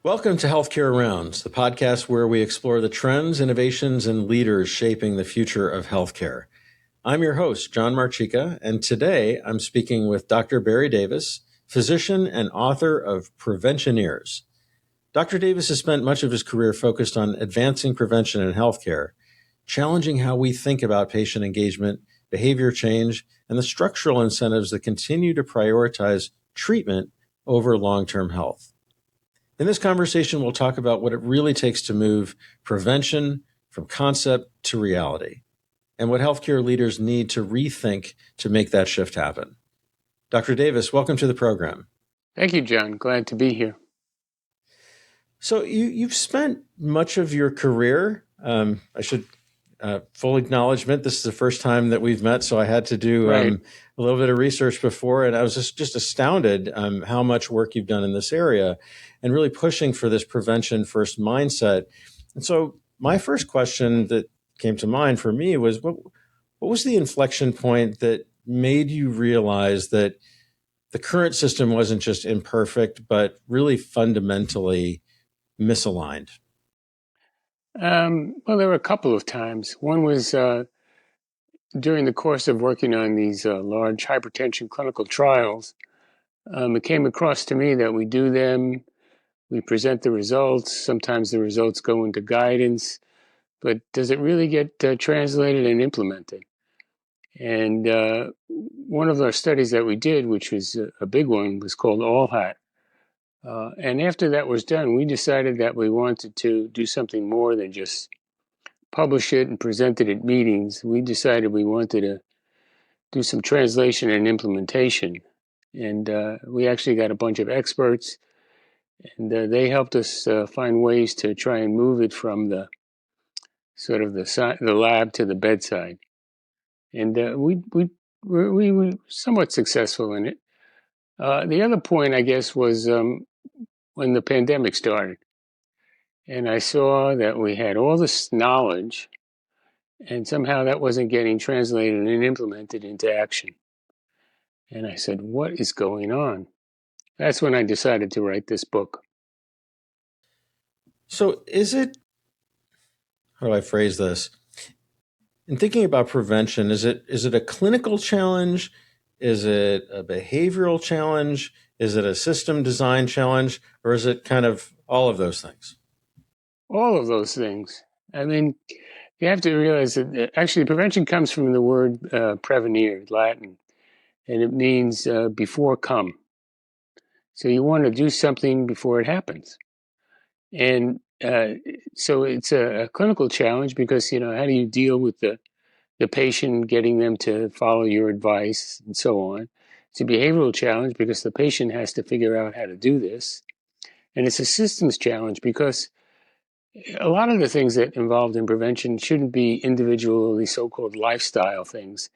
Welcome to Healthcare Rounds, the podcast where we explore the trends, innovations, and leaders shaping the future of healthcare. I'm your host, John Marchica, and today I'm speaking with Dr. Barry Davis, physician and author of Preventioneers. Dr. Davis has spent much of his career focused on advancing prevention in healthcare, challenging how we think about patient engagement, behavior change, and the structural incentives that continue to prioritize treatment over long-term health. In this conversation, we'll talk about what it really takes to move prevention from concept to reality, and what healthcare leaders need to rethink to make that shift happen. Dr. Davis, welcome to the program. Thank you, John. Glad to be here. So you've spent much of your career, I should full acknowledgement, this is the first time that we've met, so I had to do a little bit of research before, and I was just astounded how much work you've done in this area and really pushing for this prevention first mindset. And so my first question that came to mind for me was, what was the inflection point that made you realize that the current system wasn't just imperfect, but really fundamentally misaligned? Well, there were a couple of times. One was during the course of working on these large hypertension clinical trials. It came across to me that we do them, we present the results. Sometimes the results go into guidance, but does it really get translated and implemented? And one of our studies that we did, which was a big one, was called AllHat. And after that was done, we decided that we wanted to do something more than just publish it and present it at meetings. We decided we wanted to do some translation and implementation. And we actually got a bunch of experts, and they helped us find ways to try and move it from the sort of the lab to the bedside. And we were somewhat successful in it. The other point, I guess, was when the pandemic started. And I saw that we had all this knowledge, and somehow that wasn't getting translated and implemented into action. And I said, what is going on? That's when I decided to write this book. So how do I phrase this? In thinking about prevention, is it a clinical challenge? Is it a behavioral challenge? Is it a system design challenge? Or is it kind of all of those things? All of those things. I mean, you have to realize that actually prevention comes from the word prevenire, Latin, and it means before come. So you want to do something before it happens. And so it's a clinical challenge because, how do you deal with the patient, getting them to follow your advice and so on. It's a behavioral challenge because the patient has to figure out how to do this. And it's a systems challenge because a lot of the things that involved in prevention shouldn't be individually so-called lifestyle things.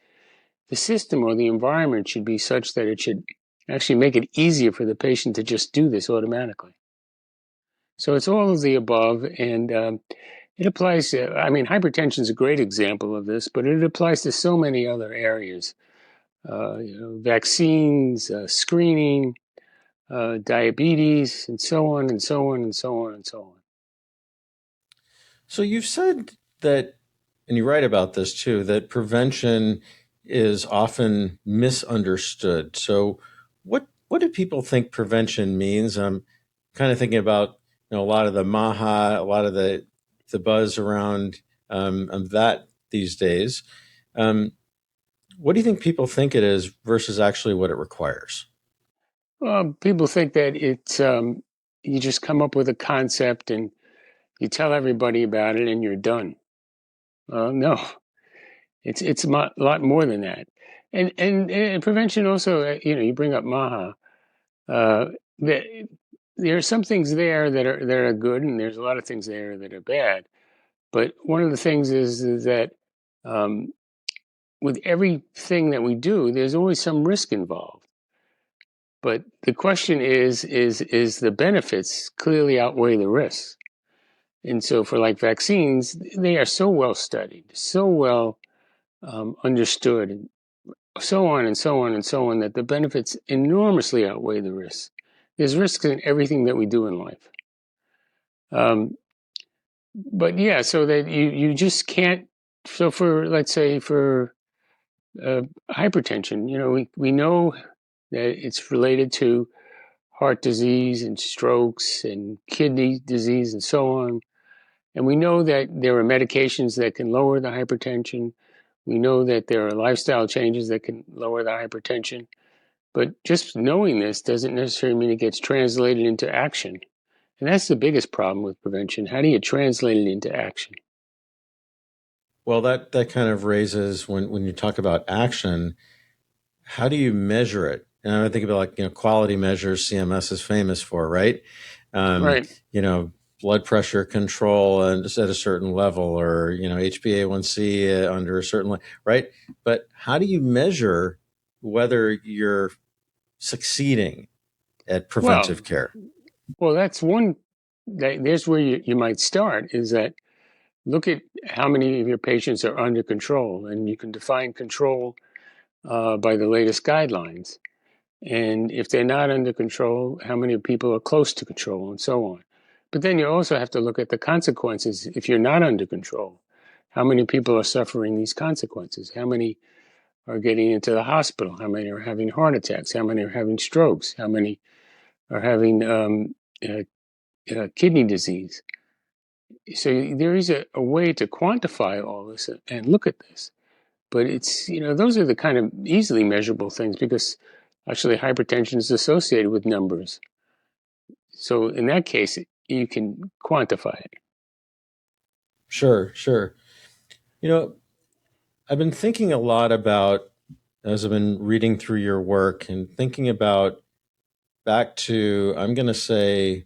The system or the environment should be such that it should actually make it easier for the patient to just do this automatically. So it's all of the above, and it applies to, hypertension is a great example of this, but it applies to so many other areas. Vaccines, screening, diabetes, and so on and so on and so on and so on. So you've said that, and you write about this too, that prevention is often misunderstood. So what do people think prevention means? I'm kind of thinking about a lot of the MAHA, a lot of the buzz around that these days. What do you think people think it is versus actually what it requires? Well, people think that it's you just come up with a concept and you tell everybody about it and you're done. No, it's a lot more than that. And prevention also, you bring up MAHA. There are some things there that are good, and there's a lot of things there that are bad. But one of the things is that with everything that we do, there's always some risk involved. But the question is the benefits clearly outweigh the risks? And so for like vaccines, they are so well studied, so well understood, and so on and so on and so on, that the benefits enormously outweigh the risks. There's risks in everything that we do in life. But yeah, so that you just can't. So for, let's say, for hypertension, we know that it's related to heart disease and strokes and kidney disease and so on. And we know that there are medications that can lower the hypertension. We know that there are lifestyle changes that can lower the hypertension. But just knowing this doesn't necessarily mean it gets translated into action. And that's the biggest problem with prevention. How do you translate it into action? Well, that kind of raises when you talk about action, how do you measure it? And I think about quality measures CMS is famous for, right? Um, Right. you know, blood pressure control and just at a certain level, or HbA1c under a certain level, right? But how do you measure whether you're succeeding at Well, preventive care? that's one. There's where you might start, is that look at how many of your patients are under control, and you can define control by the latest guidelines. And if they're not under control, how many people are close to control, and so on. But then you also have to look at the consequences if you're not under control. How many people are suffering these consequences? How many are getting into the hospital? How many are having heart attacks? How many are having strokes? How many are having uh, kidney disease? So there is a way to quantify all this and look at this. But it's, those are the kind of easily measurable things, because actually hypertension is associated with numbers. So in that case, you can quantify it. Sure, sure. You know, I've been thinking a lot about, as I've been reading through your work and thinking about back to, I'm going to say,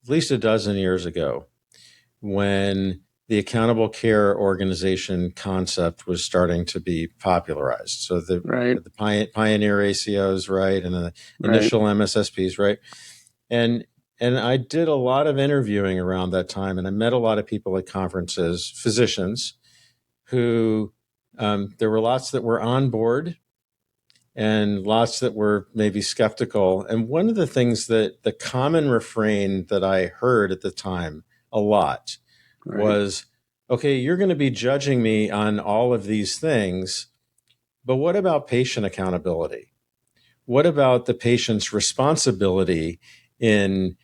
at least a dozen years ago, when the accountable care organization concept was starting to be popularized. So Right, the pioneer ACOs, right, and the right, initial MSSPs, right, and and I did a lot of interviewing around that time, and I met a lot of people at conferences, physicians, who there were lots that were on board and lots that were maybe skeptical. And one of the things that the common refrain that I heard at the time a lot right. was, okay, you're going to be judging me on all of these things, but what about patient accountability? What about the patient's responsibility in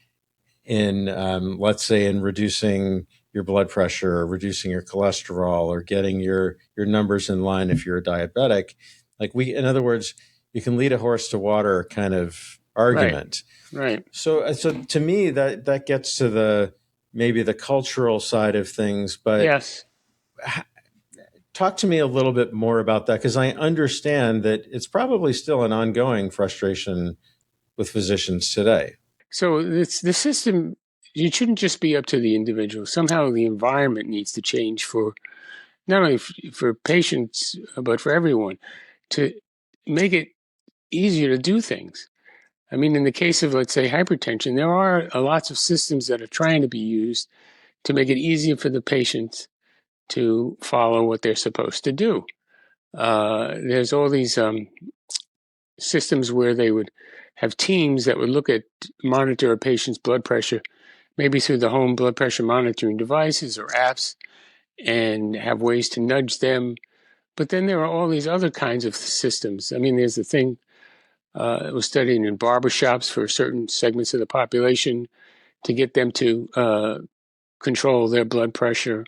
let's say in reducing your blood pressure or reducing your cholesterol or getting your numbers in line if you're a diabetic? Like, in other words, you can lead a horse to water kind of Right, argument. right. So to me, that gets to maybe the cultural side of things. But Yes. talk to me a little bit more about that, because I understand that it's probably still an ongoing frustration with physicians today. So it's the system. It shouldn't just be up to the individual. Somehow the environment needs to change for not only for patients but for everyone, to make it easier to do things. I mean, in the case of, let's say, hypertension, there are lots of systems that are trying to be used to make it easier for the patients to follow what they're supposed to do. There's all these systems where they would have teams that would monitor a patient's blood pressure, maybe through the home blood pressure monitoring devices or apps, and have ways to nudge them. But then there are all these other kinds of systems. I mean, there's the thing it was studied in barbershops for certain segments of the population to get them to control their blood pressure,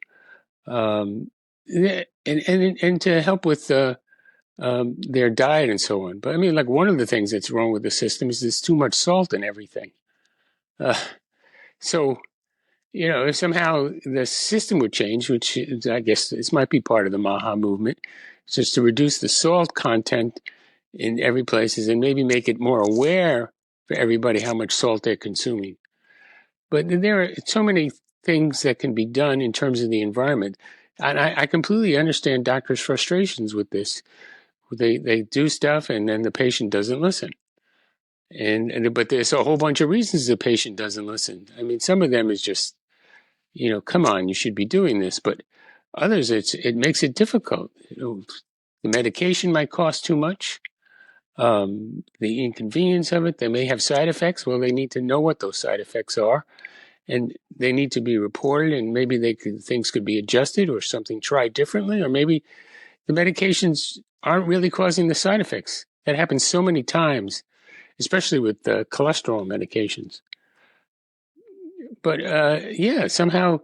and to help with their diet and so on. But I mean, like, one of the things that's wrong with the system is there's too much salt in everything. Uh, so, if somehow the system would change, which I guess this might be part of the MAHA movement, just to reduce the salt content in every places and maybe make it more aware for everybody how much salt they're consuming. But there are so many things that can be done in terms of the environment. And I completely understand doctors' frustrations with this. They do stuff and then the patient doesn't listen. But there's a whole bunch of reasons the patient doesn't listen. I mean, some of them is just, come on, you should be doing this. But others, it makes it difficult. The medication might cost too much. The inconvenience of it, they may have side effects. Well, they need to know what those side effects are and they need to be reported, and maybe things could be adjusted or something tried differently, or maybe the medications aren't really causing the side effects. That happens so many times, especially with cholesterol medications. But somehow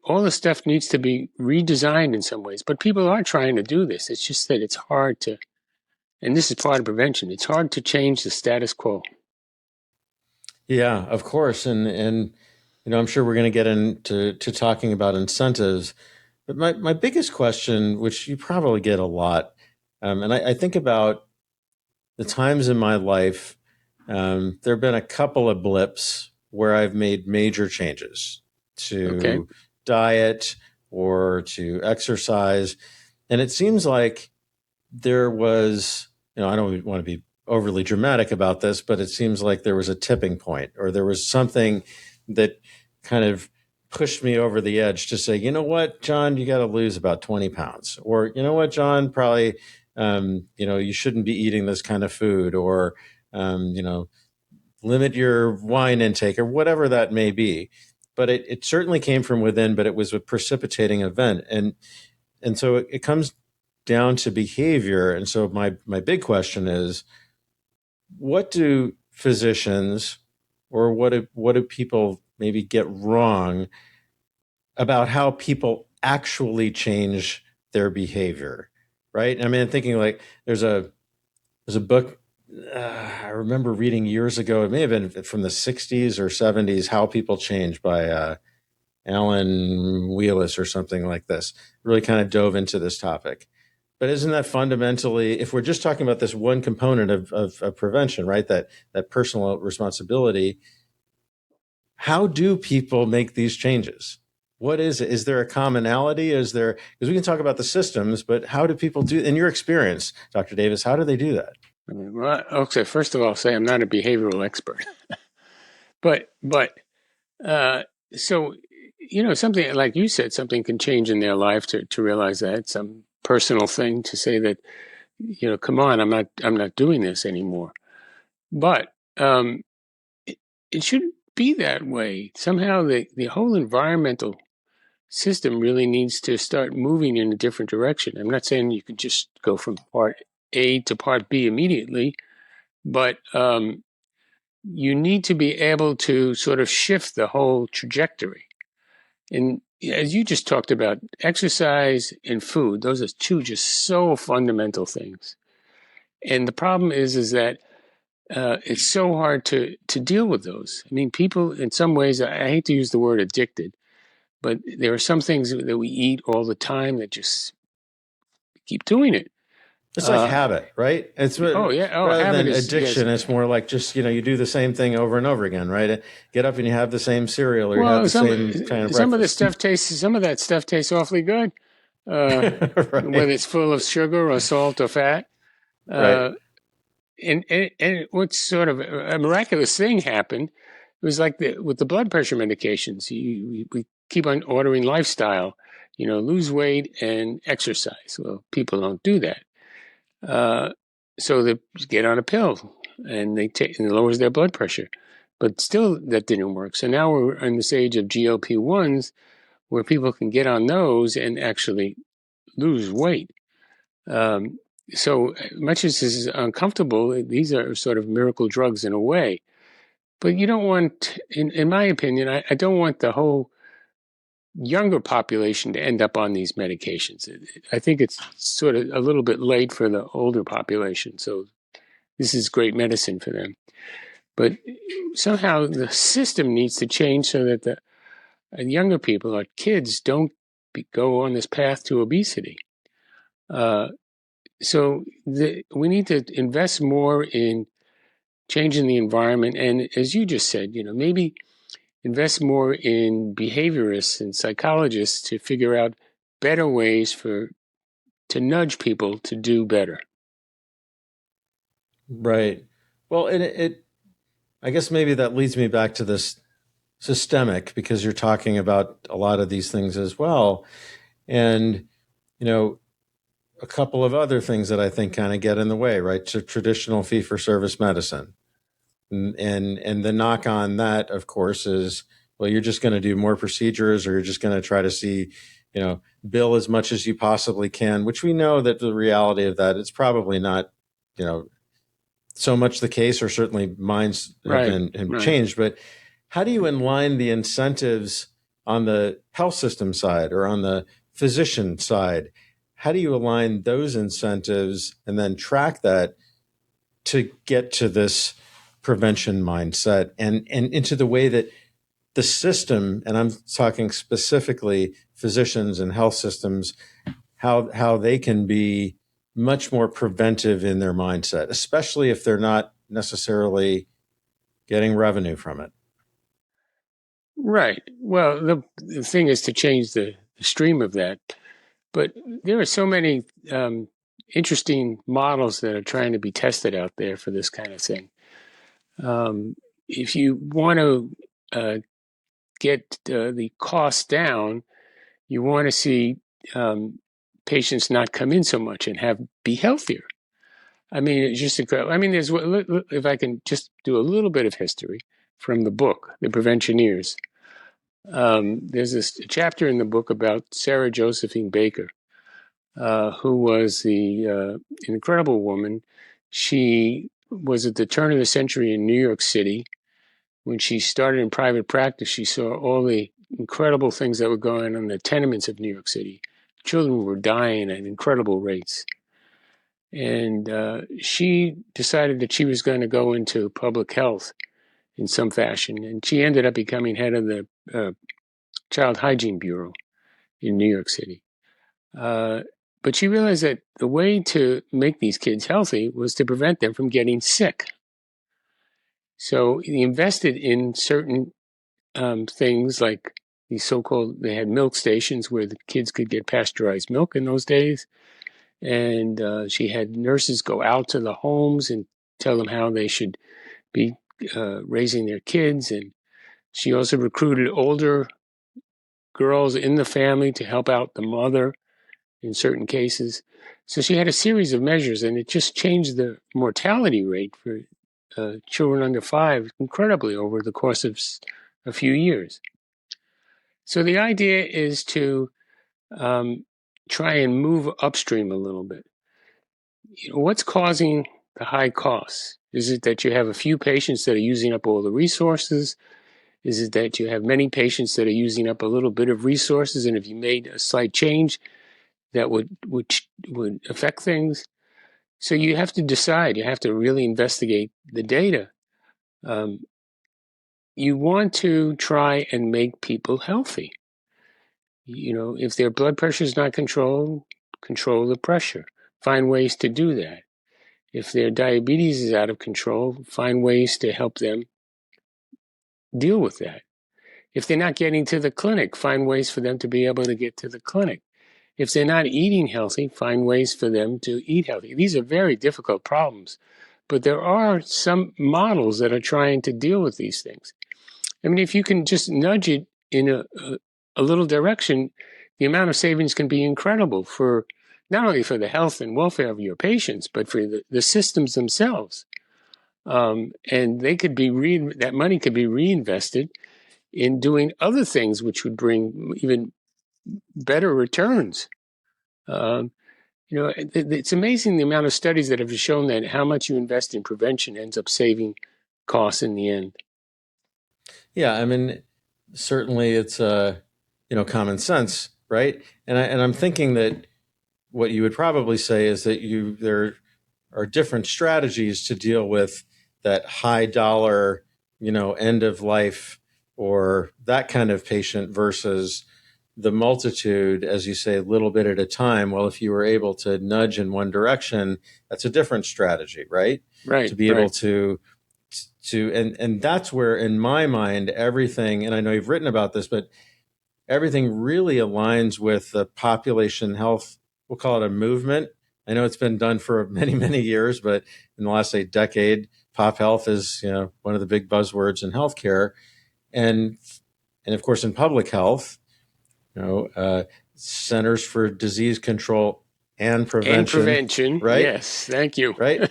all the stuff needs to be redesigned in some ways. But people are trying to do this. It's just that it's hard to, and this is part of prevention, it's hard to change the status quo. Yeah, of course. And I'm sure we're going to get into talking about incentives. But my biggest question, which you probably get a lot, and I think about the times in my life, there have been a couple of blips where I've made major changes to diet or to exercise. And it seems like there was, I don't want to be overly dramatic about this, but it seems like there was a tipping point, or there was something that kind of pushed me over the edge to say, you know what, John, you got to lose about 20 pounds. Or, you know what, John, probably, you shouldn't be eating this kind of food, or, limit your wine intake, or whatever that may be. But it certainly came from within, but it was a precipitating event. And so it comes down to behavior. And so my big question is, what do physicians, or what do people maybe get wrong about how people actually change their behavior, right? I mean, I'm thinking like there's a book I remember reading years ago. It may have been from the 60s or 70s, How People Change, by Alan Wheelis or something like this. Really kind of dove into this topic. But isn't that fundamentally, if we're just talking about this one component of prevention, right, that personal responsibility, how do people make these changes? What is it? Is there a commonality? Because we can talk about the systems, but how do people do, in your experience, Dr. Davis, how do they do that? Well, okay, first of all, I'll say I'm not a behavioral expert. but so, something like you said, something can change in their life to realize that, some personal thing to say that, come on, I'm not doing this anymore. But it shouldn't be that way. Somehow the whole environmental system really needs to start moving in a different direction. I'm not saying you could just go from part A to part B immediately, but you need to be able to sort of shift the whole trajectory. And as you just talked about, exercise and food, those are two just so fundamental things. And the problem is that it's so hard to deal with those. I mean, people, in some ways, I hate to use the word addicted, but there are some things that we eat all the time that just keep doing it. It's like habit, right? It's rather than addiction. It's more like just, you do the same thing over and over again, right? Get up and you have the same cereal, or you have the same kind of breakfast. Some of that stuff tastes awfully good, right. Whether it's full of sugar or salt or fat. Right. And what sort of a miraculous thing happened, it was like with the blood pressure medications. We keep on ordering lifestyle, lose weight and exercise. Well, people don't do that. So they get on a pill and and it lowers their blood pressure. But still, that didn't work. So now we're in this age of GLP-1s where people can get on those and actually lose weight. So much as this is uncomfortable, these are sort of miracle drugs in a way. But you don't want, in my opinion, I don't want the whole younger population to end up on these medications. I think it's sort of a little bit late for the older population. So this is great medicine for them. But somehow the system needs to change so that the younger people, our kids, don't go on this path to obesity. So we need to invest more in changing the environment. And as you just said, maybe invest more in behaviorists and psychologists to figure out better ways to nudge people to do better. Right. Well, I guess maybe that leads me back to this systemic, because you're talking about a lot of these things as well. And, a couple of other things that I think kind of get in the way, right? So traditional fee-for-service medicine. And the knock on that, of course, is, well, you're just going to do more procedures, or you're just going to try to see, bill as much as you possibly can, which we know that the reality of that, it's probably not, so much the case, or certainly minds have changed. But how do you align the incentives on the health system side or on the physician side? How do you align those incentives and then track that to get to this prevention mindset and into the way that the system, and I'm talking specifically physicians and health systems, how they can be much more preventive in their mindset, especially if they're not necessarily getting revenue from it? Right. Well, the thing is to change the stream of that. But there are so many interesting models that are trying to be tested out there for this kind of thing. If you want to get the cost down, you want to see patients not come in so much and be healthier. I mean, it's just incredible. I mean, if I can just do a little bit of history from the book, The Preventioneers. There's this chapter in the book about Sarah Josephine Baker, who was the incredible woman. She was at the turn of the century in New York City. When she started in private practice, she saw all the incredible things that were going on in the tenements of New York City. Children were dying at incredible rates. And she decided that she was going to go into public health in some fashion. And she ended up becoming head of the Child Hygiene Bureau in New York City. But she realized that the way to make these kids healthy was to prevent them from getting sick. So he invested in certain things like they had milk stations where the kids could get pasteurized milk in those days. And she had nurses go out to the homes and tell them how they should be raising their kids. And she also recruited older girls in the family to help out the mother in certain cases. So she had a series of measures, and it just changed the mortality rate for children under 5 incredibly over the course of a few years. So the idea is to try and move upstream a little bit. What's causing the high costs? Is it that you have a few patients that are using up all the resources? Is it that you have many patients that are using up a little bit of resources, and if you made a slight change, that would affect things? So you have to decide. You have to really investigate the data. You want to try and make people healthy. If their blood pressure is not controlled, control the pressure. Find ways to do that. If their diabetes is out of control, find ways to help them deal with that. If they're not getting to the clinic, find ways for them to be able to get to the clinic. If they're not eating healthy, find ways for them to eat healthy. These are very difficult problems, but there are some models that are trying to deal with these things. I mean, if you can just nudge it in a little direction, the amount of savings can be incredible for not only for the health and welfare of your patients, but for the systems themselves. And they could be that money could be reinvested in doing other things which would bring even better returns. It's amazing the amount of studies that have shown that how much you invest in prevention ends up saving costs in the end. Yeah, I mean, certainly it's common sense, right? And I'm thinking that what you would probably say is that there are different strategies to deal with that high dollar, end of life or that kind of patient versus the multitude, as you say, a little bit at a time. Well, if you were able to nudge in one direction, that's a different strategy, right? Right. To be able to and that's where, in my mind, everything, and I know you've written about this, but everything really aligns with the population health. We'll call it a movement. I know it's been done for many, many years, but in the last, say, decade, pop health is, one of the big buzzwords in healthcare. And of course, in public health, Centers for Disease Control and Prevention. Right? Yes, thank you. Right?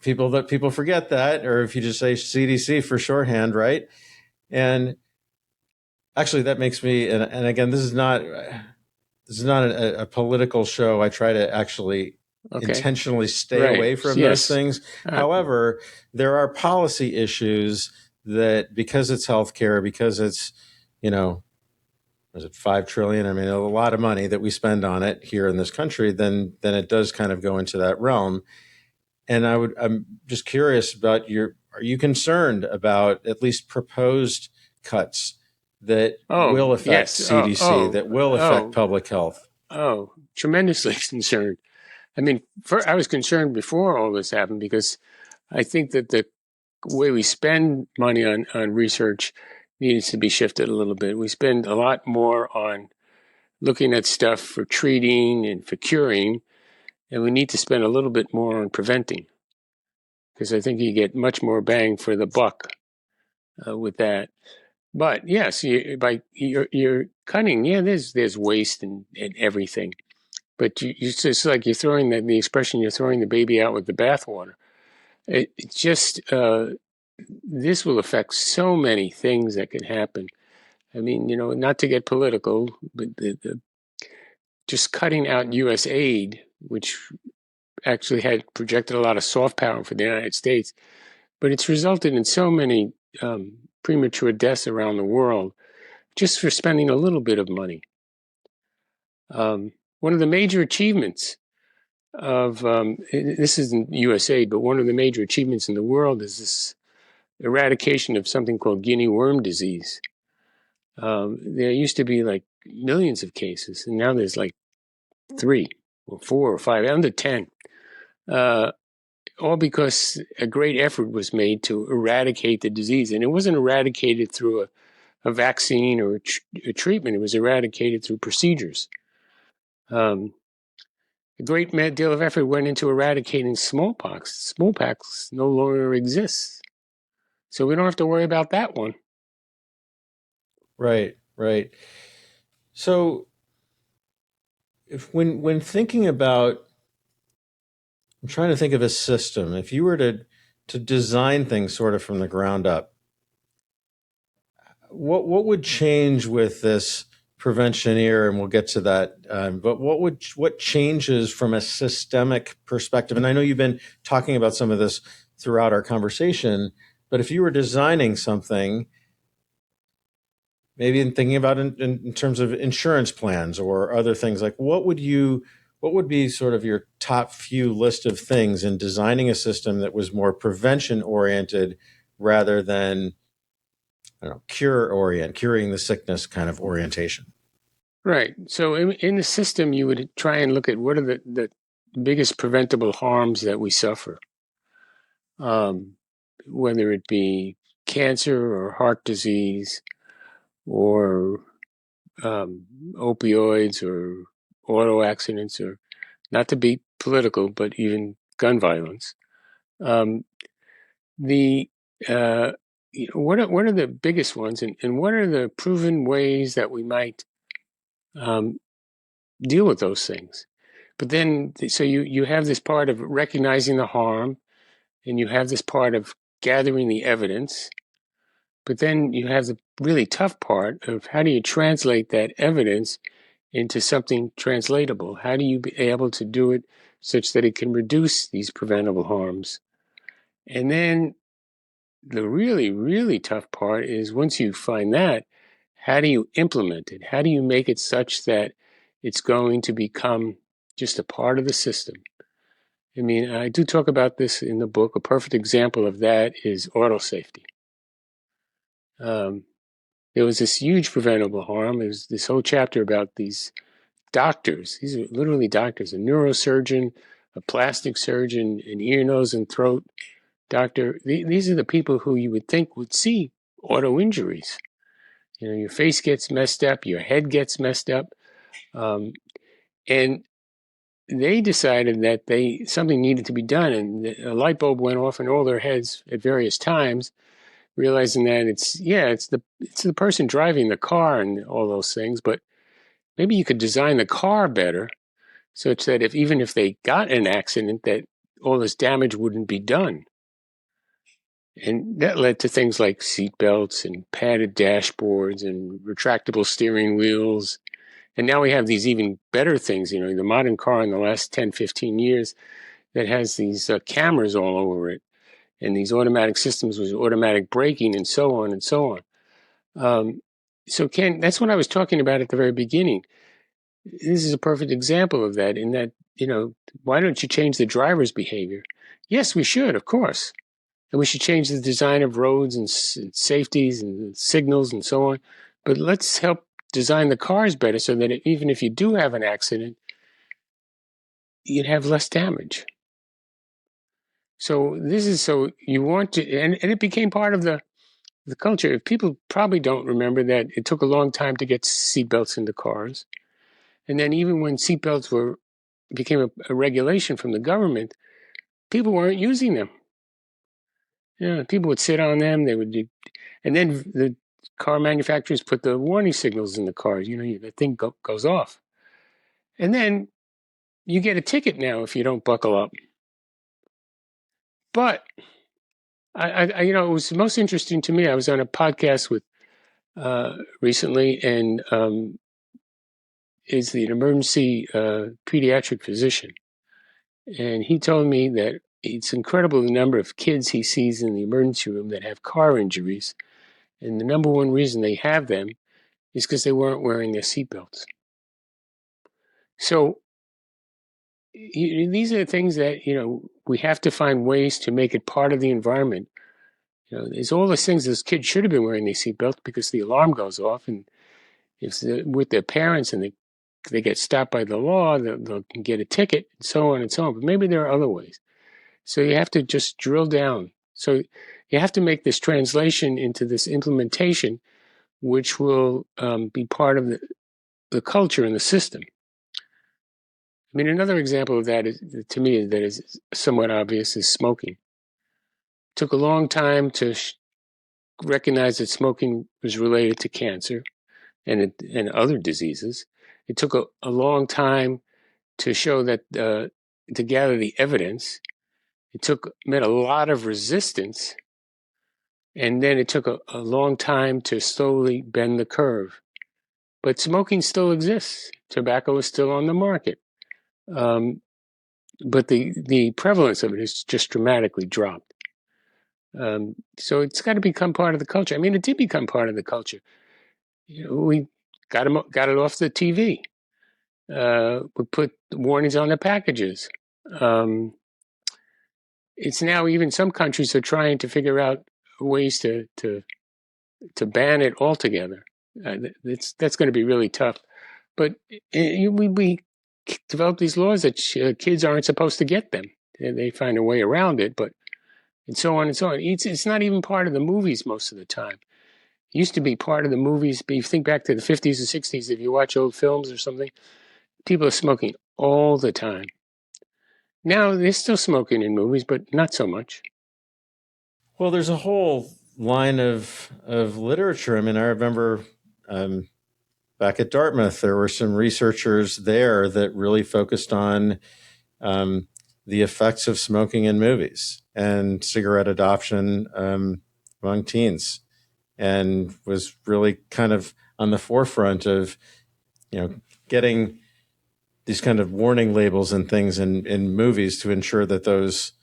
People forget that, or if you just say CDC for shorthand, right? And Actually, that makes me, and again, this is not a political show. I try to actually Okay. intentionally stay Right. away from those Yes. things. Uh, However, there are policy issues that because it's healthcare, because it's, you know, was it 5 trillion? I mean, a lot of money that we spend on it here in this country, then it does kind of go into that realm. And I'm just curious about are you concerned about at least proposed cuts that oh, will affect yes. CDC, that will affect Oh, public health? tremendously concerned. I mean, I was concerned before all this happened because I think that the way we spend money on research needs to be shifted a little bit. We spend a lot more on looking at stuff for treating and for curing, and we need to spend a little bit more on preventing because I think you get much more bang for the buck with that. But yes, you're cutting. Yeah, there's waste and everything. But it's like you're throwing the expression, you're throwing the baby out with the bathwater. It just this will affect so many things that can happen. I mean, not to get political, but just cutting out U.S. aid, which actually had projected a lot of soft power for the United States, but it's resulted in so many premature deaths around the world just for spending a little bit of money. One of the major achievements of this isn't USA, but one of the major achievements in the world is this eradication of something called guinea worm disease. There used to be like millions of cases, and now there's like 3 or 4 or 5, under 10. All because a great effort was made to eradicate the disease. And it wasn't eradicated through a vaccine or a treatment, it was eradicated through procedures. A great deal of effort went into eradicating smallpox. Smallpox no longer exists. So we don't have to worry about that one. Right, right. So if when thinking about, I'm trying to think of a system. If you were to design things sort of from the ground up, what would change with this preventioneer? And we'll get to that. But what changes from a systemic perspective? And I know you've been talking about some of this throughout our conversation. But if you were designing something, maybe in thinking about in terms of insurance plans or other things, like what would be sort of your top few list of things in designing a system that was more prevention oriented rather than, I don't know, curing the sickness kind of orientation? Right. So in the system, you would try and look at what are the biggest preventable harms that we suffer, um, whether it be cancer or heart disease or opioids or auto accidents, or not to be political, but even gun violence. Um, the what are the biggest ones, and what are the proven ways that we might um, deal with those things? But then, so you have this part of recognizing the harm, and you have this part of gathering the evidence. But then you have the really tough part of how do you translate that evidence into something translatable? How do you be able to do it such that it can reduce these preventable harms? And then the really, really tough part is once you find that, how do you implement it? How do you make it such that it's going to become just a part of the system? I mean, I do talk about this in the book. A perfect example of that is auto safety. Um, there was this huge preventable harm. There's this whole chapter about these doctors. These are literally doctors, a neurosurgeon, a plastic surgeon, an ear, nose, and throat doctor. These are the people who you would think would see auto injuries. Your face gets messed up, your head gets messed up. Um, and they decided that something needed to be done, and a light bulb went off in all their heads at various times, realizing that it's the person driving the car and all those things, but maybe you could design the car better such that even if they got an accident, that all this damage wouldn't be done. And that led to things like seat belts and padded dashboards and retractable steering wheels. And now we have these even better things, the modern car in the last 10, 15 years that has these cameras all over it and these automatic systems with automatic braking and so on and so on. So Ken, that's what I was talking about at the very beginning. This is a perfect example of that in that, why don't you change the driver's behavior? Yes, we should, of course. And we should change the design of roads and safeties and signals and so on. But let's help design the cars better so that even if you do have an accident, you'd have less damage. So you want to, and it became part of the culture. People probably don't remember that it took a long time to get seatbelts into cars. And then even when seatbelts became a regulation from the government, people weren't using them. People would sit on them. And then the car manufacturers put the warning signals in the cars. The thing goes off. And then you get a ticket now if you don't buckle up. But it was most interesting to me. I was on a podcast with recently, and is the emergency pediatric physician, and he told me that it's incredible the number of kids he sees in the emergency room that have car injuries, and the number one reason they have them is because they weren't wearing their seatbelts. So these are the things that we have to find ways to make it part of the environment. There's all those things. Those kids should have been wearing their seatbelt because the alarm goes off, and if they're with their parents and they get stopped by the law, they'll get a ticket, and so on and so on. But maybe there are other ways. So you have to just drill down. So you have to make this translation into this implementation, which will be part of the culture and the system. I mean, another example of that to me, that is somewhat obvious, is smoking. It took a long time to recognize that smoking was related to cancer and other diseases. It took a long time to show that, to gather the evidence. It met a lot of resistance, and then it took a long time to slowly bend the curve. But smoking still exists. Tobacco is still on the market. But the prevalence of it has just dramatically dropped. So it's got to become part of the culture. I mean, it did become part of the culture. We got it off the TV. We put warnings on the packages. It's now even some countries are trying to figure out ways to ban it altogether. That's going to be really tough. But we develop these laws that kids aren't supposed to get them. They find a way around it, but and so on and so on. It's not even part of the movies most of the time. It used to be part of the movies. But you think back to the 50s and 60s, if you watch old films or something, people are smoking all the time. Now they're still smoking in movies, but not so much. Well, there's a whole line of literature. I mean, I remember back at Dartmouth, there were some researchers there that really focused on the effects of smoking in movies and cigarette adoption among teens, and was really kind of on the forefront of, getting these kind of warning labels and things in movies to ensure that those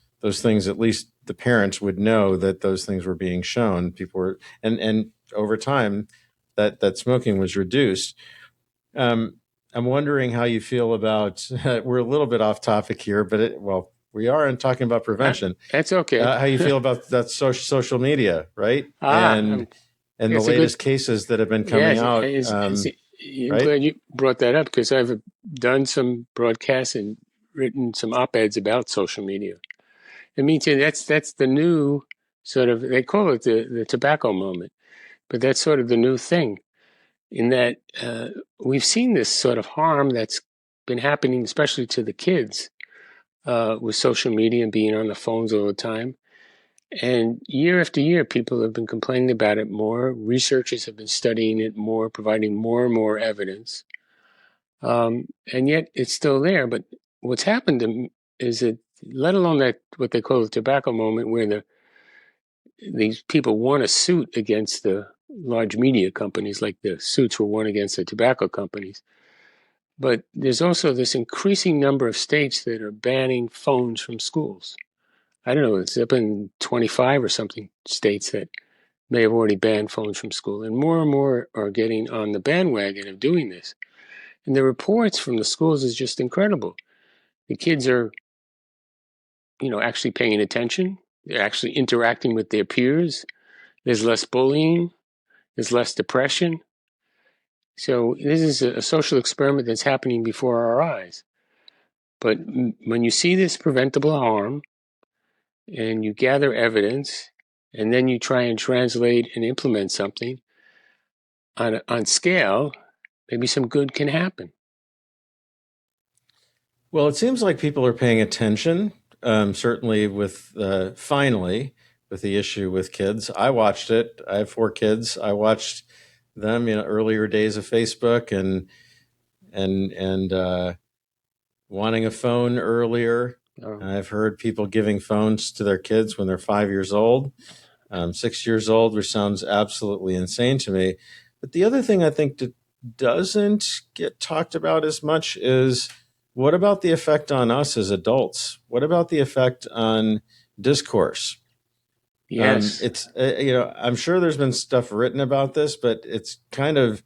things, at least the parents would know that those things were being shown. People were, and over time that smoking was reduced. I'm wondering how you feel about, we're a little bit off topic here, but we are talking about prevention. That's okay. How you feel about that social media, right? And the latest cases that have been coming out. I'm glad you brought that up, because I've done some broadcasts and written some op-eds about social media. I mean, that's the new sort of, they call it the tobacco moment, but that's sort of the new thing, in that we've seen this sort of harm that's been happening, especially to the kids, with social media and being on the phones all the time. And year after year, people have been complaining about it more. Researchers have been studying it more, providing more and more evidence. And yet it's still there. But what's happened is that, let alone that what they call the tobacco moment, where these people won a suit against the large media companies, like the suits were won against the tobacco companies. But there's also this increasing number of states that are banning phones from schools. I don't know, it's up in 25 or something states that may have already banned phones from school. And more are getting on the bandwagon of doing this. And the reports from the schools is just incredible. The kids are, actually paying attention. They're actually interacting with their peers. There's less bullying. There's less depression. So this is a social experiment that's happening before our eyes. But when you see this preventable harm and you gather evidence and then you try and translate and implement something on scale, maybe some good can happen. Well, it seems like people are paying attention, certainly finally, with the issue with kids. I watched it. I have 4 kids. I watched them, earlier days of Facebook and wanting a phone earlier. Oh. I've heard people giving phones to their kids when they're 5 years old, 6 years old, which sounds absolutely insane to me. But the other thing I think that doesn't get talked about as much is, what about the effect on us as adults? What about the effect on discourse? Yes. It's I'm sure there's been stuff written about this, but it's kind of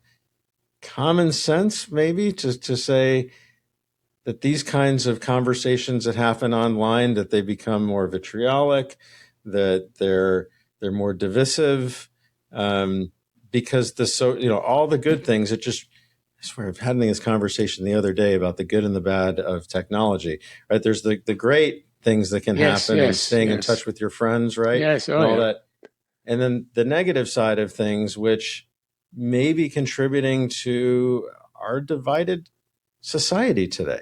common sense maybe to say that these kinds of conversations that happen online, that they become more vitriolic, that they're more divisive, because all the good things. I swear, I've had this conversation the other day about the good and the bad of technology. Right? There's the great things that can happen, and staying in touch with your friends, right? Yes, and all that. And then the negative side of things, which may be contributing to our divided society today.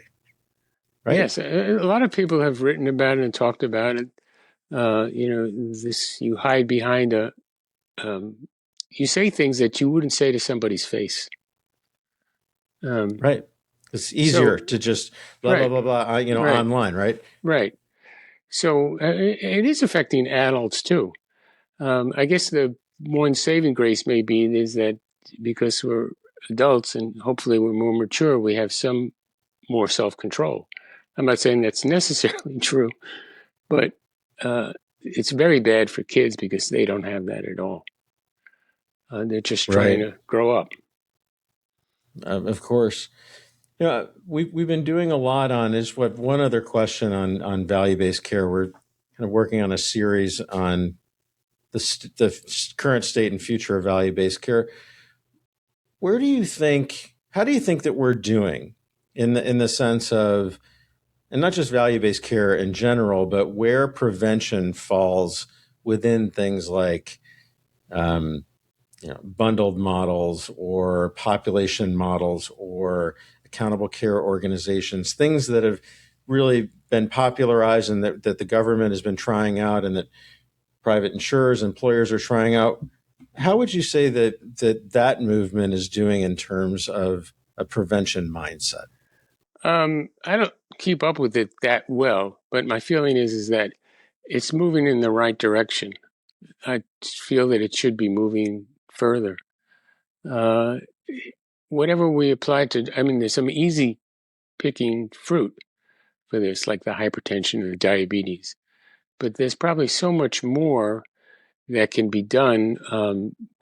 Right? Yes, a lot of people have written about it and talked about it. You hide behind you say things that you wouldn't say to somebody's face. Right. It's easier to just blah, right, blah, blah, blah, right, online, right? right. So it is affecting adults too. I guess the one saving grace may be is that because we're adults and hopefully we're more mature, we have some more self-control. I'm not saying that's necessarily true, but it's very bad for kids because they don't have that at all. They're just trying to grow up. Of course. We've been doing a lot on one other question on value-based care. We're kind of working on a series on the current state and future of value-based care. How do you think that we're doing in the sense of, and not just value-based care in general, but where prevention falls within things like bundled models or population models or accountable care organizations, things that have really been popularized and that the government has been trying out and that private insurers, employers are trying out. How would you say that movement is doing in terms of a prevention mindset? I don't keep up with it that well, but my feeling is that it's moving in the right direction. I feel that it should be moving further. Whatever we apply to, there's some easy picking fruit for this, like the hypertension and the diabetes, but there's probably so much more that can be done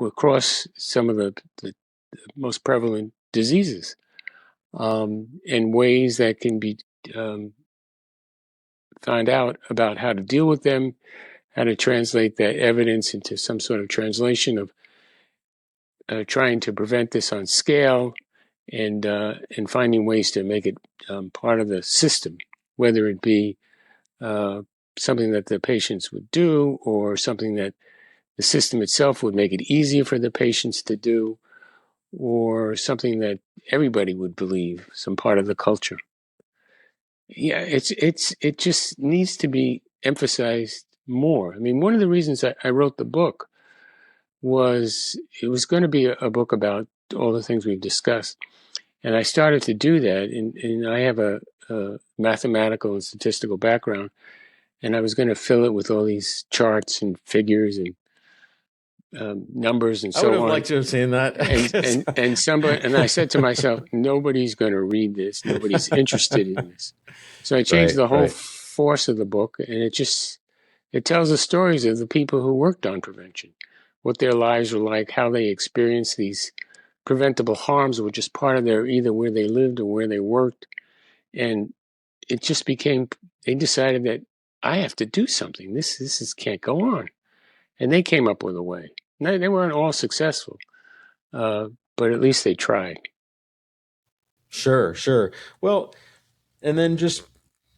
across some of the most prevalent diseases, and ways that can be found out about how to deal with them, how to translate that evidence into some sort of translation of trying to prevent this on scale, and finding ways to make it part of the system, whether it be something that the patients would do or something that the system itself would make it easier for the patients to do, or something that everybody would believe, some part of the culture. Yeah, it just needs to be emphasized more. One of the reasons I wrote the book was it was going to be a book about all the things we've discussed. And I started to do that, and I have a mathematical and statistical background. and I was going to fill it with all these charts and figures and numbers and I would so have on. liked to have seen that. And I said to myself, nobody's going to read this. Nobody's interested in this. So I changed the whole force of the book, and it tells the stories of the people who worked on prevention, what their lives were like, how they experienced these preventable harms, which is part of their either where they lived or where they worked. And it just became, they decided that I have to do something. This can't go on. And they came up with a way. They weren't all successful, but at least they tried. Sure. Well, and then just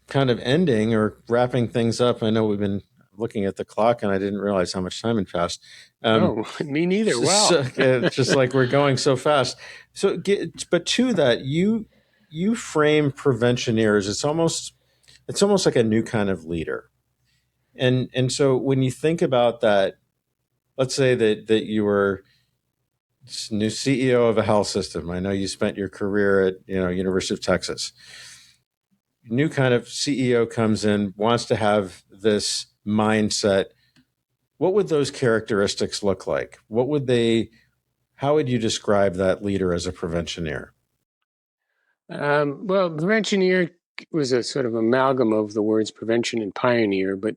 kind of ending or wrapping things up. I know we've been looking at the clock and I didn't realize how much time had passed. Me neither. Wow. So, it's just like we're going so fast. But to that, you frame Preventioneers. It's almost like a new kind of leader. And so when you think about that, let's say that you were new CEO of a health system. I know you spent your career at University of Texas. New kind of CEO comes in, wants to have this mindset. What would those characteristics look like? How would you describe that leader as a preventioneer? Well, preventioneer was a sort of amalgam of the words prevention and pioneer, but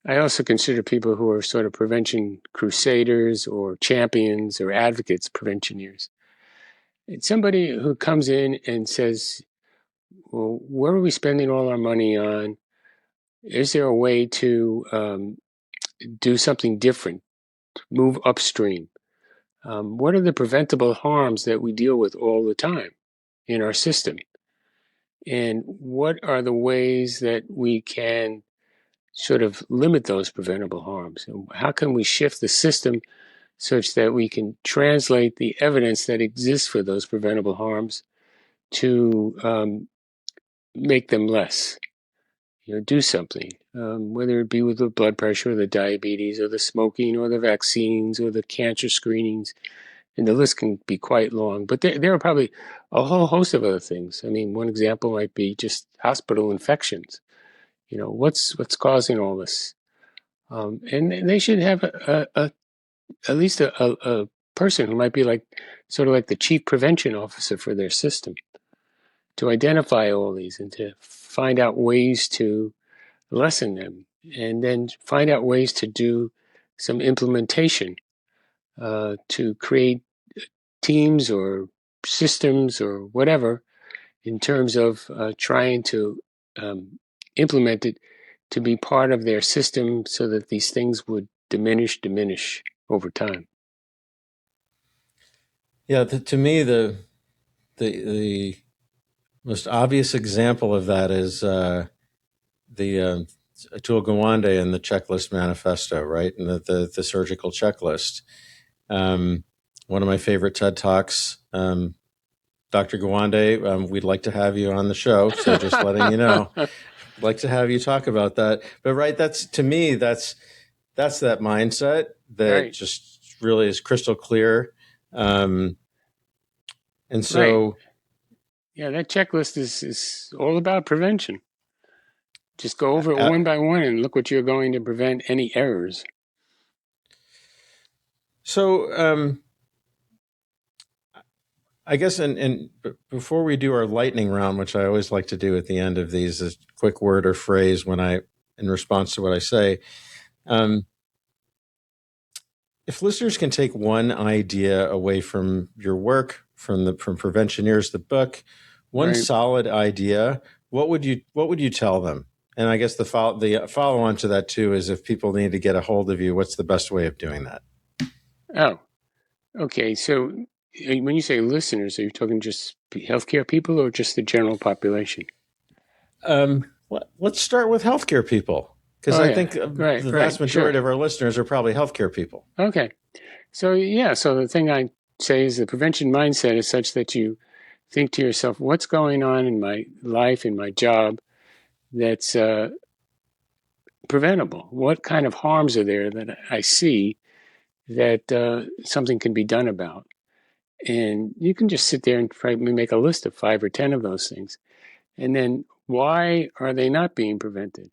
I also consider people who are sort of prevention crusaders or champions or advocates preventioneers. It's somebody who comes in and says, well, where are we spending all our money on? Is there a way to do something different, move upstream? What are the preventable harms that we deal with all the time in our system? And what are the ways that we can sort of limit those preventable harms? And how can we shift the system such that we can translate the evidence that exists for those preventable harms to make them less? Do something, whether it be with the blood pressure or the diabetes or the smoking or the vaccines or the cancer screenings. And the list can be quite long, but there are probably a whole host of other things. I mean, one example might be just hospital infections. What's causing all this? And they should have at least a person who might be sort of like the chief prevention officer for their system to identify all these and to find out ways to lessen them, and then find out ways to do some implementation to create teams or systems or whatever in terms of trying to implement it to be part of their system so that these things would diminish over time. Yeah, to me, the most obvious example of that is the Atul Gawande and the checklist manifesto, right? And the surgical checklist. One of my favorite TED Talks. Dr. Gawande, we'd like to have you on the show. So just letting you know, I'd like to have you talk about that. But right, to me, that's that mindset that just really is crystal clear. And so, yeah, that checklist is all about prevention. Just go over it one by one and look what you're going to prevent any errors. So, I guess, and before we do our lightning round, which I always like to do at the end of these, a quick word or phrase in response to what I say. If listeners can take one idea away from your work, from Preventioneers, the book, one solid idea, what would you tell them? And I guess the follow on to that too is if people need to get a hold of you, what's the best way of doing that? Oh, okay. So when you say listeners, are you talking just healthcare people or just the general population? Let's start with healthcare people, because I think the vast majority of our listeners are probably healthcare people. Okay. So the thing I say is the prevention mindset is such that you think to yourself, what's going on in my life, in my job, that's preventable? What kind of harms are there that I see that something can be done about? And you can just sit there and probably make a list of 5 or 10 of those things. And then why are they not being prevented?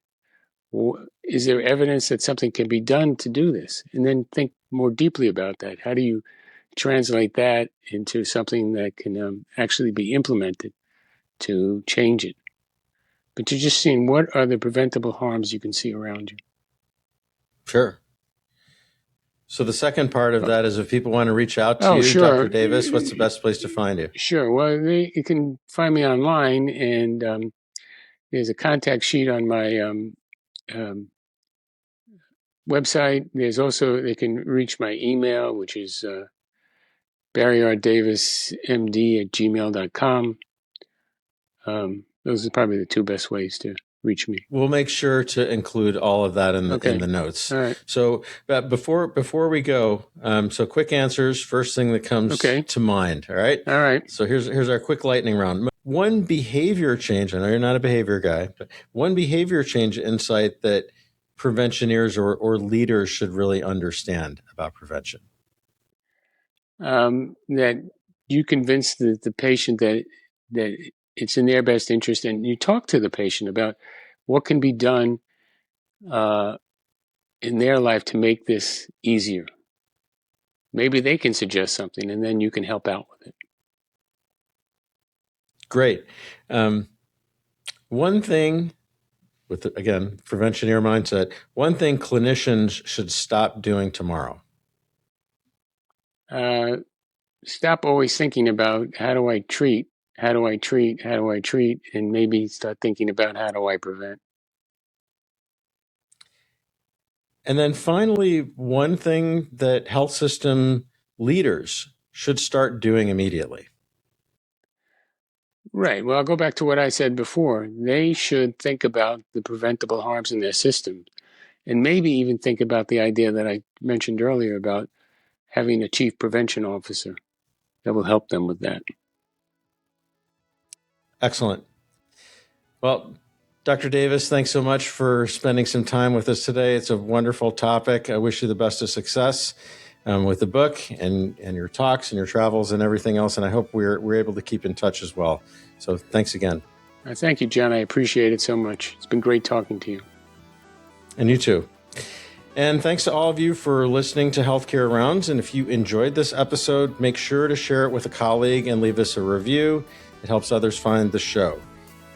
is there evidence that something can be done to do this? And then think more deeply about that. How do you translate that into something that can actually be implemented to change it? But you're just seeing what are the preventable harms you can see around you. Sure. So the second part of that is if people want to reach out to you, sure. Dr. Davis, what's the best place to find you? Sure. Well, you can find me online, and there's a contact sheet on my website. There's also, they can reach my email, which is barryrddavismd@gmail.com. Those are probably the two best ways to reach me. We'll make sure to include all of that in the notes. All right. So before we go, so quick answers, first thing that comes to mind. All right. All right. So here's our quick lightning round. One behavior change, I know you're not a behavior guy, but one behavior change insight that preventioneers or leaders should really understand about prevention. That you convince the patient that it's in their best interest, and you talk to the patient about what can be done in their life to make this easier. Maybe they can suggest something, and then you can help out with it. Great. One thing, with, again, preventioneer mindset, one thing clinicians should stop doing tomorrow. Stop always thinking about how do I treat, and maybe start thinking about how do I prevent. And then finally, one thing that health system leaders should start doing immediately. Right. Well, I'll go back to what I said before. They should think about the preventable harms in their system, and maybe even think about the idea that I mentioned earlier about having a chief prevention officer that will help them with that. Excellent. Well, Dr. Davis, thanks so much for spending some time with us today. It's a wonderful topic. I wish you the best of success with the book and your talks and your travels and everything else. And I hope we're able to keep in touch as well. So thanks again. Thank you, John. I appreciate it so much. It's been great talking to you. And you too. And thanks to all of you for listening to Healthcare Rounds. And if you enjoyed this episode, make sure to share it with a colleague and leave us a review. It helps others find the show.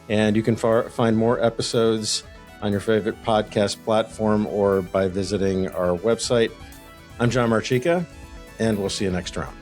And you can find more episodes on your favorite podcast platform or by visiting our website. I'm John Marchica, and we'll see you next round.